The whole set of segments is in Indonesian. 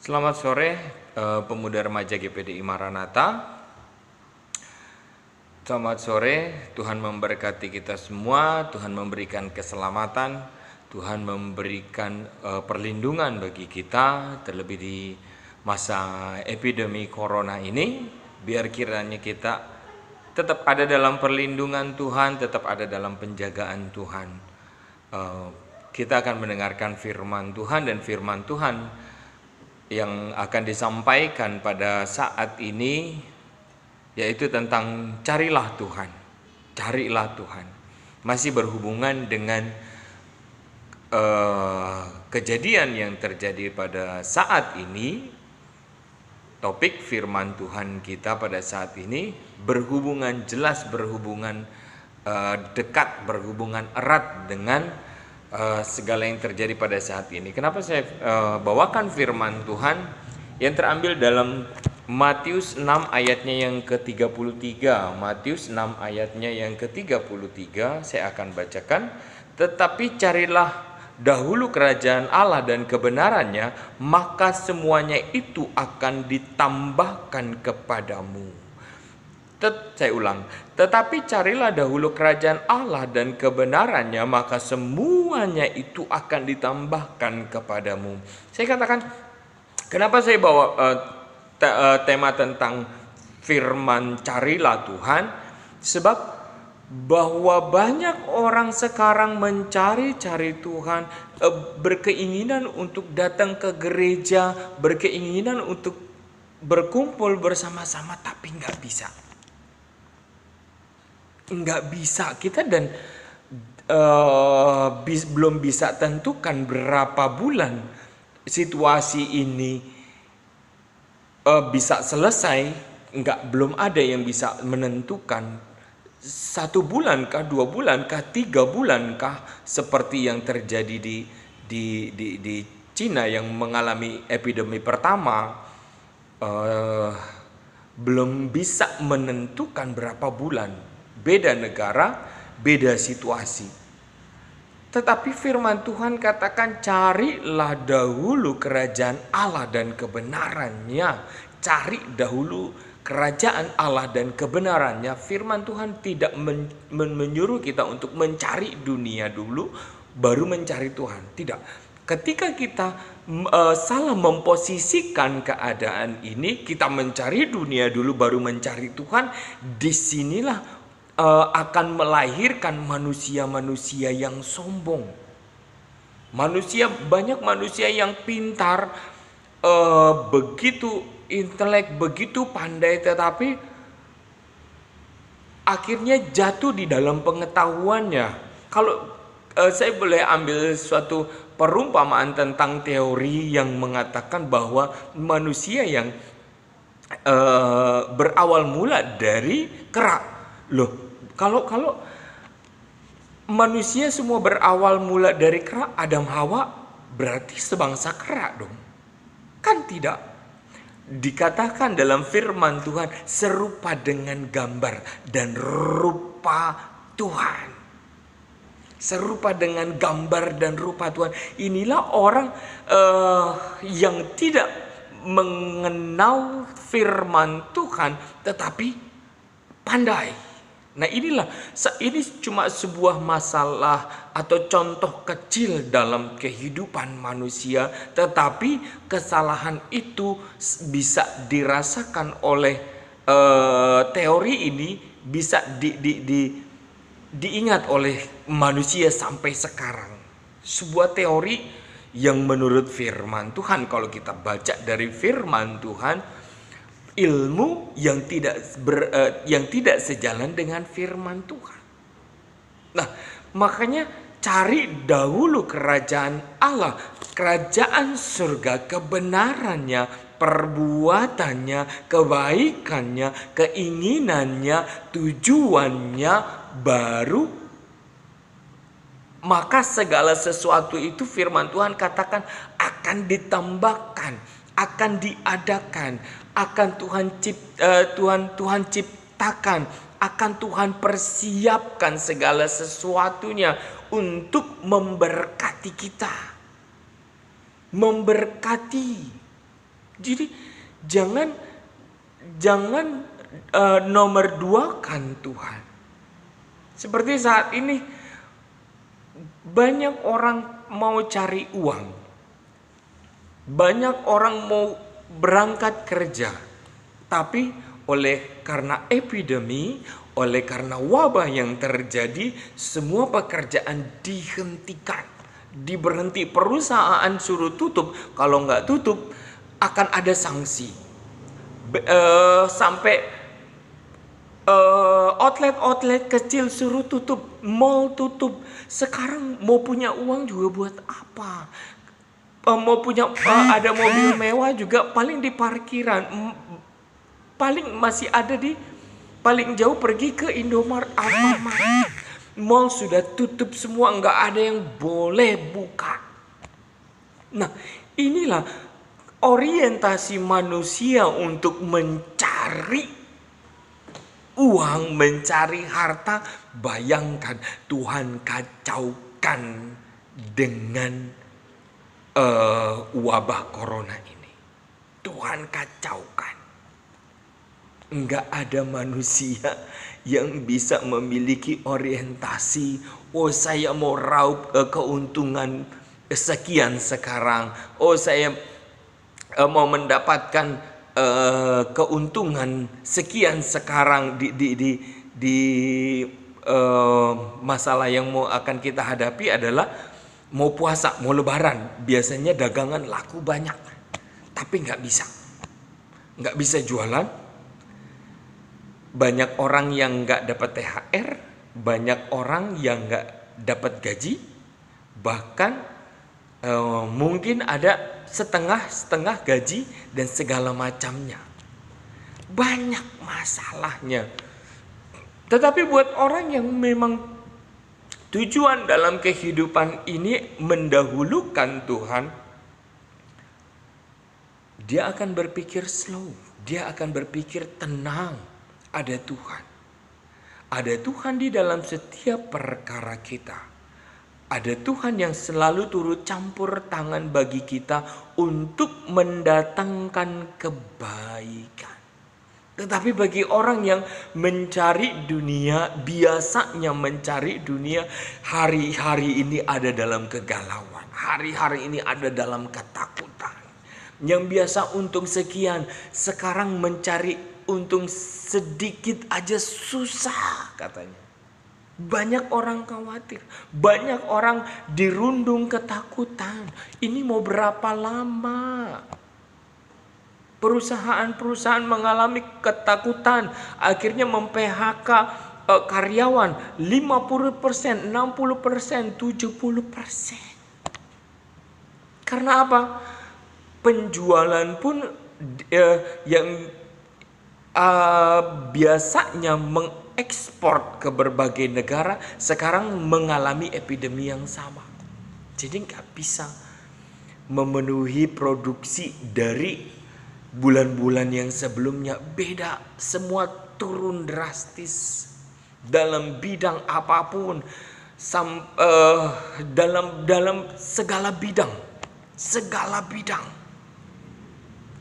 Selamat sore, pemuda remaja GPDI Maranatha. Selamat sore, Tuhan memberkati kita semua, Tuhan memberikan keselamatan, Tuhan memberikan perlindungan bagi kita, terlebih di masa epidemi corona ini. Biar kiranya kita tetap ada dalam perlindungan Tuhan, tetap ada dalam penjagaan Tuhan. Kita akan mendengarkan firman Tuhan, dan firman Tuhan yang akan disampaikan pada saat ini yaitu tentang carilah Tuhan. Carilah Tuhan. Masih berhubungan dengan kejadian yang terjadi pada saat ini. Topik firman Tuhan kita pada saat ini berhubungan jelas, berhubungan dekat, berhubungan erat dengan segala yang terjadi pada saat ini. Kenapa saya bawakan firman Tuhan yang terambil dalam Matius 6 ayatnya yang ke-33. Matius 6 ayatnya yang ke-33 saya akan bacakan. Tetapi carilah dahulu kerajaan Allah dan kebenarannya, maka semuanya itu akan ditambahkan kepadamu. Saya ulang, tetapi carilah dahulu kerajaan Allah dan kebenarannya, maka semuanya itu akan ditambahkan kepadamu. Saya katakan, kenapa saya bawa tema tentang firman carilah Tuhan? Sebab bahwa banyak orang sekarang mencari-cari Tuhan, berkeinginan untuk datang ke gereja, berkeinginan untuk berkumpul bersama-sama, tapi nggak bisa. Nggak bisa kita, dan belum bisa tentukan berapa bulan situasi ini bisa selesai. Belum ada yang bisa menentukan 1 bulan kah, 2 bulan kah, 3 bulan kah, seperti yang terjadi di Cina yang mengalami epidemi pertama. Belum bisa menentukan berapa bulan. Beda negara, beda situasi. Tetapi firman Tuhan katakan, carilah dahulu kerajaan Allah dan kebenarannya. Cari dahulu kerajaan Allah dan kebenarannya. Firman Tuhan tidak menyuruh kita untuk mencari dunia dulu, baru mencari Tuhan. Tidak. Ketika kita salah memposisikan keadaan ini, kita mencari dunia dulu, baru mencari Tuhan, disinilah akan melahirkan manusia-manusia yang sombong. Banyak manusia yang pintar, begitu intelek, begitu pandai, tetapi akhirnya jatuh di dalam pengetahuannya. Kalau saya boleh ambil suatu perumpamaan tentang teori yang mengatakan bahwa manusia yang berawal mula dari kera. Loh, kalau manusia semua berawal mula dari kera, Adam Hawa berarti sebangsa kera dong? Kan tidak. Dikatakan dalam firman Tuhan, serupa dengan gambar dan rupa Tuhan. Serupa dengan gambar dan rupa Tuhan. Inilah orang yang tidak mengenal firman Tuhan, tetapi pandai. Nah, ini cuma sebuah masalah atau contoh kecil dalam kehidupan manusia, tetapi kesalahan itu bisa dirasakan oleh teori ini, bisa diingat oleh manusia sampai sekarang. Sebuah teori yang menurut firman Tuhan, kalau kita baca dari firman Tuhan, ilmu yang tidak sejalan dengan firman Tuhan. Nah, makanya cari dahulu kerajaan Allah, kerajaan surga, kebenarannya, perbuatannya, kebaikannya, keinginannya, tujuannya, baru maka segala sesuatu itu firman Tuhan katakan akan ditambahkan, akan diadakan, akan Tuhan ciptakan, akan Tuhan persiapkan segala sesuatunya untuk memberkati kita. Memberkati. Jadi jangan jangan nomor dua kan Tuhan. Seperti saat ini banyak orang mau cari uang, banyak orang mau berangkat kerja, tapi karena epidemi, oleh karena wabah yang terjadi, semua pekerjaan dihentikan, diberhenti. Perusahaan suruh tutup, kalau nggak tutup akan ada sanksi. Sampai outlet-outlet kecil suruh tutup, mall tutup. Sekarang mau punya uang juga buat apa? Mau punya ada mobil mewah juga paling di parkiran, paling masih ada di paling jauh pergi ke Indomaret, Alfamart. Mall sudah tutup semua, nggak ada yang boleh buka. Nah, inilah orientasi manusia untuk mencari uang, mencari harta. Bayangkan Tuhan kacaukan dengan wabah corona ini. Tuhan kacaukan. Enggak ada manusia yang bisa memiliki orientasi, oh saya mau raup keuntungan sekian sekarang, oh saya mau mendapatkan keuntungan sekian sekarang di masalah yang mau akan kita hadapi adalah mau puasa, mau lebaran. Biasanya dagangan laku banyak, tapi nggak bisa jualan. Banyak orang yang nggak dapat THR, banyak orang yang nggak dapat gaji, bahkan mungkin ada setengah gaji dan segala macamnya. Banyak masalahnya. Tetapi buat orang yang memang tujuan dalam kehidupan ini mendahulukan Tuhan, dia akan berpikir slow, dia akan berpikir tenang. Ada Tuhan. Ada Tuhan di dalam setiap perkara kita. Ada Tuhan yang selalu turut campur tangan bagi kita untuk mendatangkan kebaikan. Tetapi bagi orang yang mencari dunia, biasanya mencari dunia, hari-hari ini ada dalam kegalauan. Hari-hari ini ada dalam ketakutan. Yang biasa untung sekian, sekarang mencari untung sedikit aja susah katanya. Banyak orang khawatir, banyak orang dirundung ketakutan. Ini mau berapa lama? Perusahaan-perusahaan mengalami ketakutan, akhirnya mem-PHK karyawan 50%, 60%, 70%. Karena apa? Penjualan pun yang biasanya mengekspor ke berbagai negara sekarang mengalami epidemi yang sama. Jadi nggak bisa memenuhi produksi dari bulan-bulan yang sebelumnya. Beda, semua turun drastis dalam bidang apapun, dalam segala bidang.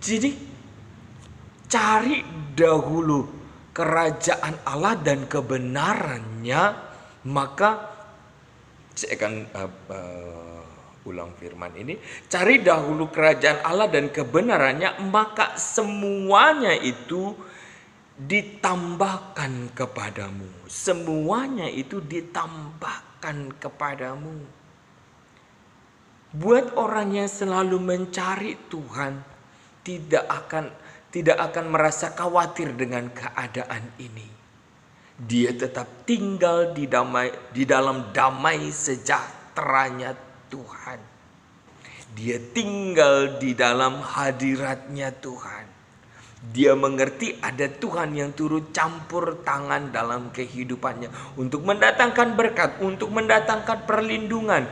Jadi cari dahulu kerajaan Allah dan kebenarannya, maka saya akan ulang firman ini. Cari dahulu kerajaan Allah dan kebenarannya, maka semuanya itu ditambahkan kepadamu. Semuanya itu ditambahkan kepadamu. Buat orang yang selalu mencari Tuhan, tidak akan merasa khawatir dengan keadaan ini. Dia tetap tinggal di dalam damai sejahteranya Tuhan. Dia tinggal di dalam hadiratnya Tuhan. Dia mengerti ada Tuhan yang turut campur tangan dalam kehidupannya untuk mendatangkan berkat, untuk mendatangkan perlindungan,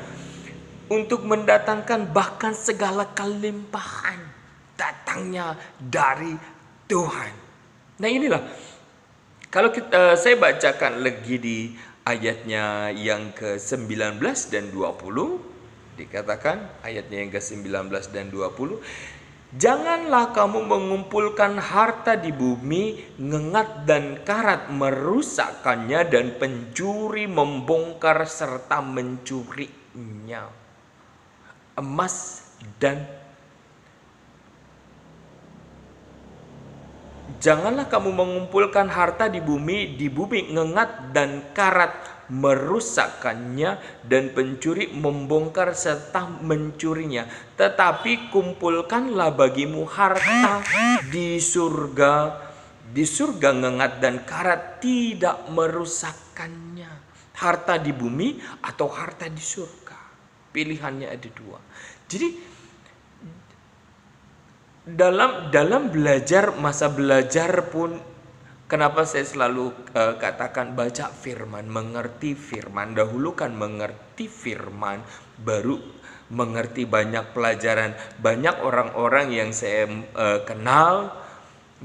untuk mendatangkan bahkan segala kelimpahan datangnya dari Tuhan. Nah inilah, kalau saya bacakan lagi di ayatnya yang ke-19 dan 20, dikatakan ayatnya yang ke-19 dan 20, Janganlah kamu mengumpulkan harta di bumi, ngengat dan karat merusakkannya, dan pencuri membongkar serta mencurinya. Emas dan Janganlah kamu mengumpulkan harta di bumi ngengat dan karat merusakkannya, dan pencuri membongkar serta mencurinya. Tetapi kumpulkanlah bagimu harta di surga. Di surga ngengat dan karat tidak merusakkannya. Harta di bumi atau harta di surga. Pilihannya ada dua. Jadi dalam belajar, masa belajar pun, kenapa saya selalu katakan baca firman, mengerti firman. Dahulukan mengerti firman, baru mengerti banyak pelajaran. Banyak orang-orang yang saya kenal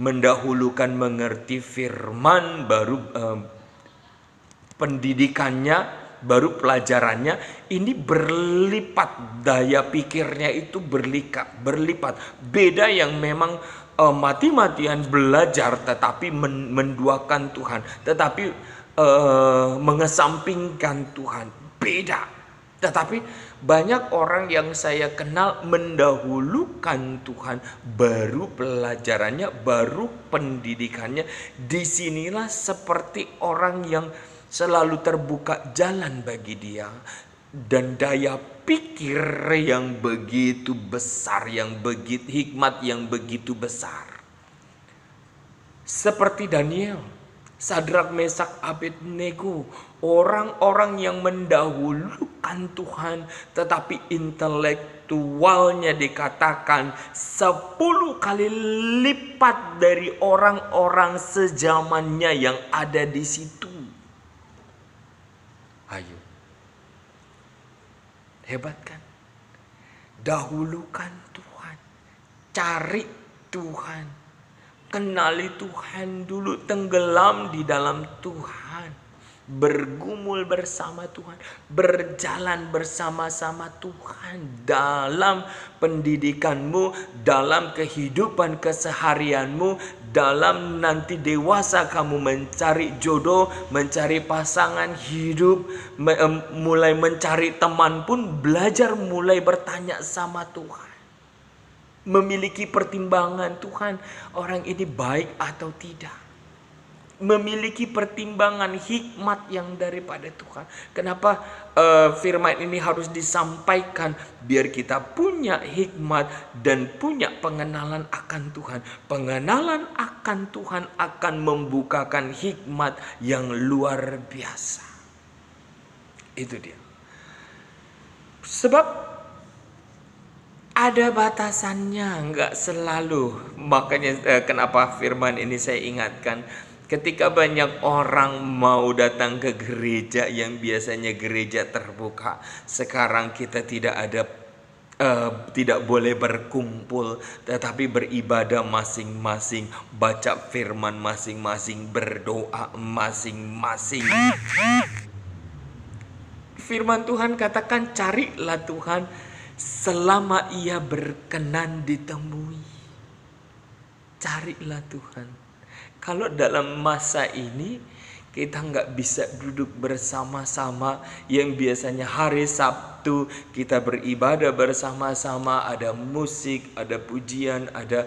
mendahulukan mengerti firman, baru pendidikannya, baru pelajarannya. Ini berlipat, daya pikirnya itu berlipat. Beda yang memang mati-matian belajar tetapi menduakan Tuhan, tetapi mengesampingkan Tuhan, beda. Tetapi banyak orang yang saya kenal mendahulukan Tuhan, baru pelajarannya, baru pendidikannya. Disinilah seperti orang yang selalu terbuka jalan bagi dia, dan daya pikir yang begitu besar, yang begitu hikmat, yang begitu besar. Seperti Daniel, Sadrak, Mesak, Abednego, orang-orang yang mendahulukan Tuhan, tetapi intelektualnya dikatakan 10 kali lipat dari orang-orang sezamannya yang ada di situ. Ayo, hebat kan? Dahulukan Tuhan, cari Tuhan, kenali Tuhan dulu, tenggelam di dalam Tuhan, bergumul bersama Tuhan, berjalan bersama-sama Tuhan dalam pendidikanmu, dalam kehidupan keseharianmu, dalam nanti dewasa kamu mencari jodoh, mencari pasangan hidup, mulai mencari teman pun belajar mulai bertanya sama Tuhan. Memiliki pertimbangan, Tuhan, orang ini baik atau tidak. Memiliki pertimbangan hikmat yang daripada Tuhan. Kenapa firman ini harus disampaikan? Biar kita punya hikmat dan punya pengenalan akan Tuhan. Pengenalan akan Tuhan akan membukakan hikmat yang luar biasa. Itu dia. Sebab ada batasannya, nggak selalu. Makanya kenapa firman ini saya ingatkan. Ketika banyak orang mau datang ke gereja yang biasanya gereja terbuka, sekarang kita tidak boleh berkumpul, tetapi beribadah masing-masing, baca firman masing-masing, berdoa masing-masing. Firman Tuhan katakan, carilah Tuhan selama ia berkenan ditemui. Carilah Tuhan. Kalau dalam masa ini kita nggak bisa duduk bersama-sama, yang biasanya hari Sabtu kita beribadah bersama-sama, ada musik, ada pujian, ada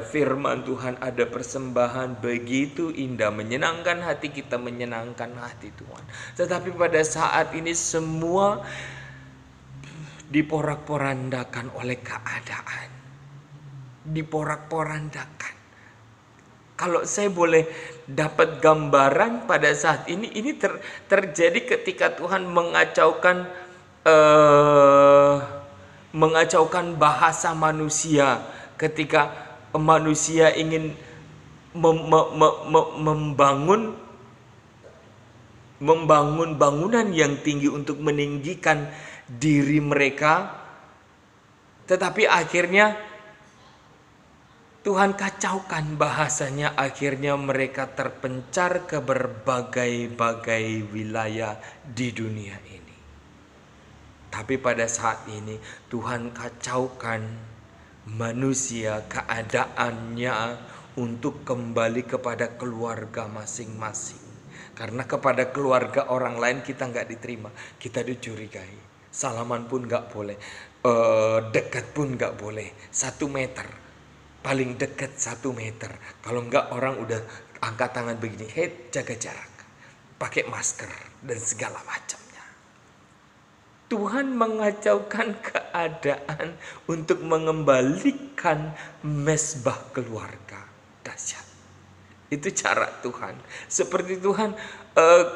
firman Tuhan, ada persembahan, begitu indah, menyenangkan hati kita, menyenangkan hati Tuhan. Tetapi pada saat ini semua diporak-porandakan oleh keadaan, diporak-porandakan. Kalau saya boleh dapat gambaran pada saat ini terjadi ketika Tuhan mengacaukan bahasa manusia, ketika manusia ingin membangun bangunan yang tinggi untuk meninggikan diri mereka, tetapi akhirnya Tuhan kacaukan bahasanya, akhirnya mereka terpencar ke berbagai-bagai wilayah di dunia ini. Tapi pada saat ini Tuhan kacaukan manusia keadaannya untuk kembali kepada keluarga masing-masing. Karena kepada keluarga orang lain kita nggak diterima, kita dicurigai. Salaman pun nggak boleh, dekat pun nggak boleh, 1 meter. Paling dekat 1 meter. Kalau nggak orang udah angkat tangan begini, hei jaga jarak, pakai masker dan segala macamnya. Tuhan mengacaukan keadaan untuk mengembalikan mesbah keluarga. Dahsyat. Itu cara Tuhan. Seperti Tuhan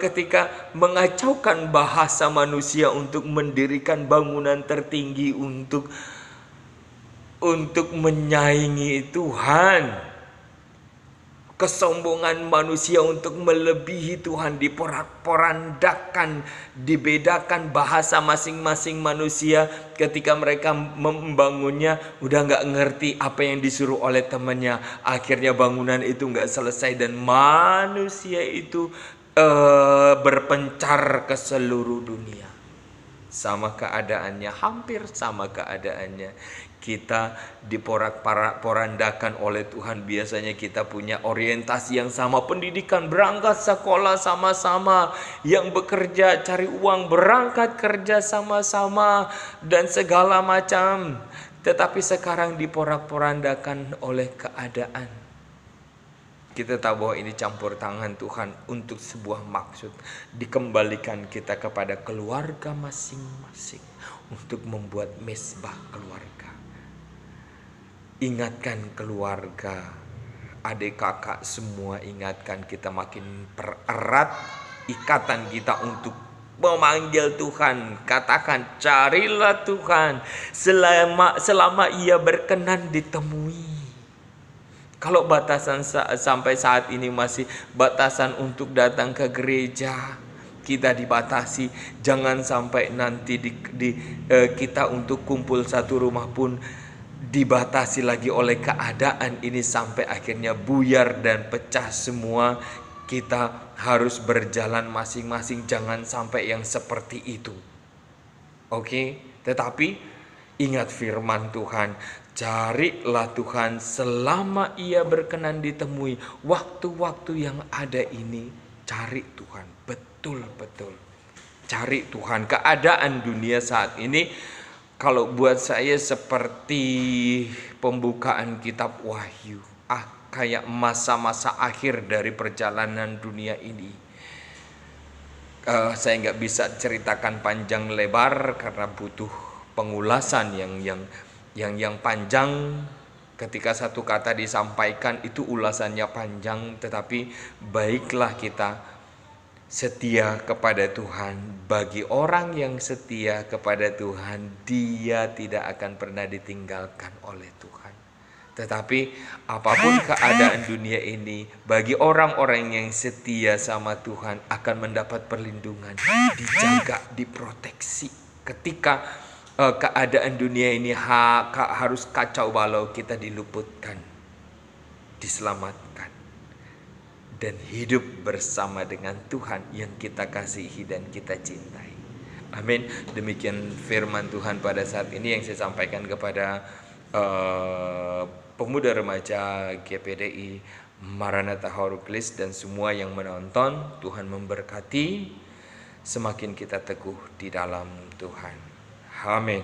ketika mengacaukan bahasa manusia untuk mendirikan bangunan tertinggi untuk menyaingi Tuhan. Kesombongan manusia untuk melebihi Tuhan diporak-porandakan, dibedakan bahasa masing-masing manusia. Ketika mereka membangunnya udah nggak ngerti apa yang disuruh oleh temannya. Akhirnya bangunan itu nggak selesai dan manusia itu berpencar ke seluruh dunia. Sama keadaannya, hampir sama keadaannya. Kita diporak-porandakan oleh Tuhan. Biasanya kita punya orientasi yang sama, pendidikan, berangkat sekolah sama-sama, yang bekerja cari uang berangkat kerja sama-sama dan segala macam. Tetapi sekarang diporak-porandakan oleh keadaan. Kita tahu bahwa ini campur tangan Tuhan untuk sebuah maksud. Dikembalikan kita kepada keluarga masing-masing untuk membuat mesbah keluarga. Ingatkan keluarga, adik kakak semua, ingatkan kita makin pererat ikatan kita untuk memanggil Tuhan. Katakan, carilah Tuhan selama ia berkenan ditemui. Kalau batasan sampai saat ini masih batasan untuk datang ke gereja, kita dibatasi. Jangan sampai nanti kita untuk kumpul satu rumah pun dibatasi lagi oleh keadaan ini sampai akhirnya buyar dan pecah semua. Kita harus berjalan masing-masing, jangan sampai yang seperti itu. Oke, tetapi ingat firman Tuhan, carilah Tuhan selama ia berkenan ditemui. Waktu-waktu yang ada ini, cari Tuhan, betul-betul cari Tuhan. Keadaan dunia saat ini, kalau buat saya seperti pembukaan kitab Wahyu, kayak masa-masa akhir dari perjalanan dunia ini. Saya nggak bisa ceritakan panjang lebar karena butuh pengulasan yang panjang. Ketika satu kata disampaikan itu ulasannya panjang, tetapi baiklah kita setia kepada Tuhan. Bagi orang yang setia kepada Tuhan, dia tidak akan pernah ditinggalkan oleh Tuhan. Tetapi apapun keadaan dunia ini, bagi orang-orang yang setia sama Tuhan akan mendapat perlindungan, dijaga, diproteksi. Ketika keadaan dunia ini harus kacau balau, kita diluputkan, diselamatkan, dan hidup bersama dengan Tuhan yang kita kasihi dan kita cintai. Amin. Demikian firman Tuhan pada saat ini yang saya sampaikan kepada pemuda remaja GPDI Maranatha Horuklis dan semua yang menonton. Tuhan memberkati, semakin kita teguh di dalam Tuhan. Amin.